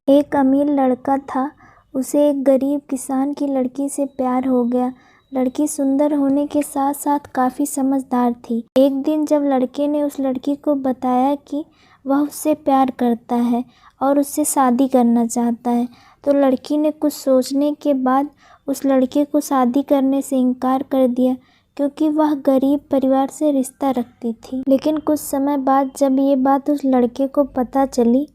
एक अमीर लड़का था, उसे एक गरीब किसान की लड़की से प्यार हो गया। लड़की सुंदर होने के साथ साथ काफ़ी समझदार थी। एक दिन जब लड़के ने उस लड़की को बताया कि वह उससे प्यार करता है और उससे शादी करना चाहता है, तो लड़की ने कुछ सोचने के बाद उस लड़के को शादी करने से इनकार कर दिया, क्योंकि वह गरीब परिवार से रिश्ता रखती थी। लेकिन कुछ समय बाद जब ये बात उस लड़के को पता चली,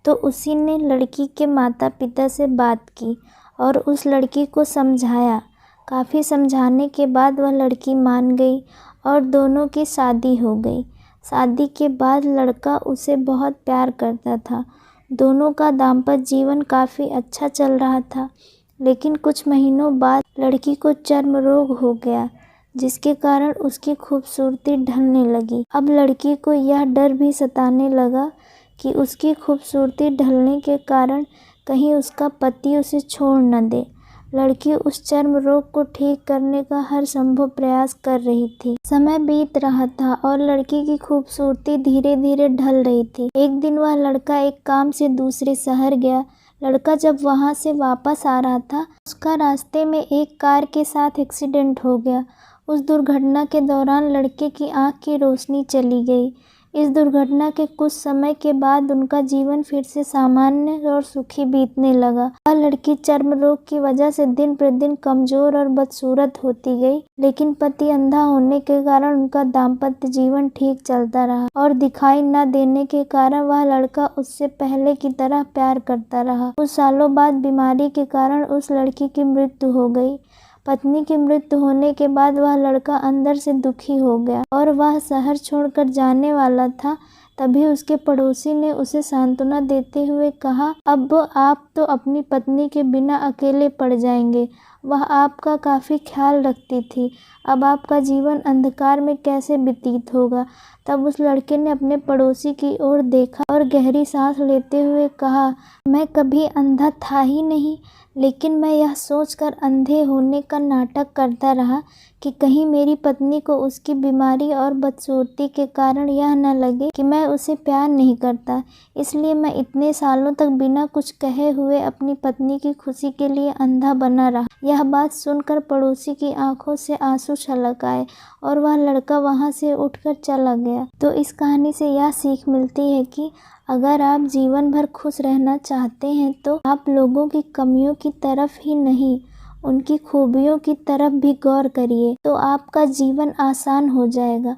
तो उसी ने लड़की के माता पिता से बात की और उस लड़की को समझाया। काफ़ी समझाने के बाद वह लड़की मान गई और दोनों की शादी हो गई। शादी के बाद लड़का उसे बहुत प्यार करता था। दोनों का दाम्पत्य जीवन काफ़ी अच्छा चल रहा था। लेकिन कुछ महीनों बाद लड़की को चर्म रोग हो गया, जिसके कारण उसकी खूबसूरती ढलने लगी। अब लड़की को यह डर भी सताने लगा कि उसकी खूबसूरती ढलने के कारण कहीं उसका पति उसे छोड़ न दे। लड़की उस चर्म रोग को ठीक करने का हर संभव प्रयास कर रही थी। समय बीत रहा था और लड़की की खूबसूरती धीरे धीरे ढल रही थी। एक दिन वह लड़का एक काम से दूसरे शहर गया। लड़का जब वहां से वापस आ रहा था, उसका रास्ते में एक कार के साथ एक्सीडेंट हो गया। उस दुर्घटना के दौरान लड़के की आंख की रोशनी चली गई। इस दुर्घटना के कुछ समय के बाद उनका जीवन फिर से सामान्य और सुखी बीतने लगा। वह लड़की चर्म रोग की वजह से दिन प्रतिदिन कमजोर और बदसूरत होती गई, लेकिन पति अंधा होने के कारण उनका दाम्पत्य जीवन ठीक चलता रहा और दिखाई न देने के कारण वह लड़का उससे पहले की तरह प्यार करता रहा। कुछ सालों बाद बीमारी के कारण उस लड़की की मृत्यु हो गई। पत्नी की मृत्यु होने के बाद वह लड़का अंदर से दुखी हो गया और वह शहर छोड़कर जाने वाला था। तभी उसके पड़ोसी ने उसे सांत्वना देते हुए कहा, अब आप तो अपनी पत्नी के बिना अकेले पड़ जाएंगे। वह आपका काफ़ी ख्याल रखती थी। अब आपका जीवन अंधकार में कैसे व्यतीत होगा। तब उस लड़के ने अपने पड़ोसी की ओर देखा और गहरी सांस लेते हुए कहा, मैं कभी अंधा था ही नहीं, लेकिन मैं यह सोचकर अंधे होने का नाटक करता रहा कि कहीं मेरी पत्नी को उसकी बीमारी और बदसूरती के कारण यह न लगे कि मैं उसे प्यार नहीं करता। इसलिए मैं इतने सालों तक बिना कुछ कहे हुए अपनी पत्नी की खुशी के लिए अंधा बना रहा। यह बात सुनकर पड़ोसी की आंखों से आंसू छलक आए और वह लड़का वहां से उठकर चला गया। तो इस कहानी से यह सीख मिलती है कि अगर आप जीवन भर खुश रहना चाहते हैं तो आप लोगों की कमियों की तरफ ही नहीं, उनकी खूबियों की तरफ भी गौर करिए, तो आपका जीवन आसान हो जाएगा।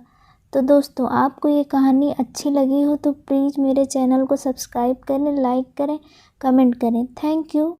तो दोस्तों, आपको ये कहानी अच्छी लगी हो तो प्लीज़ मेरे चैनल को सब्सक्राइब करें, लाइक करें, कमेंट करें। Thank you.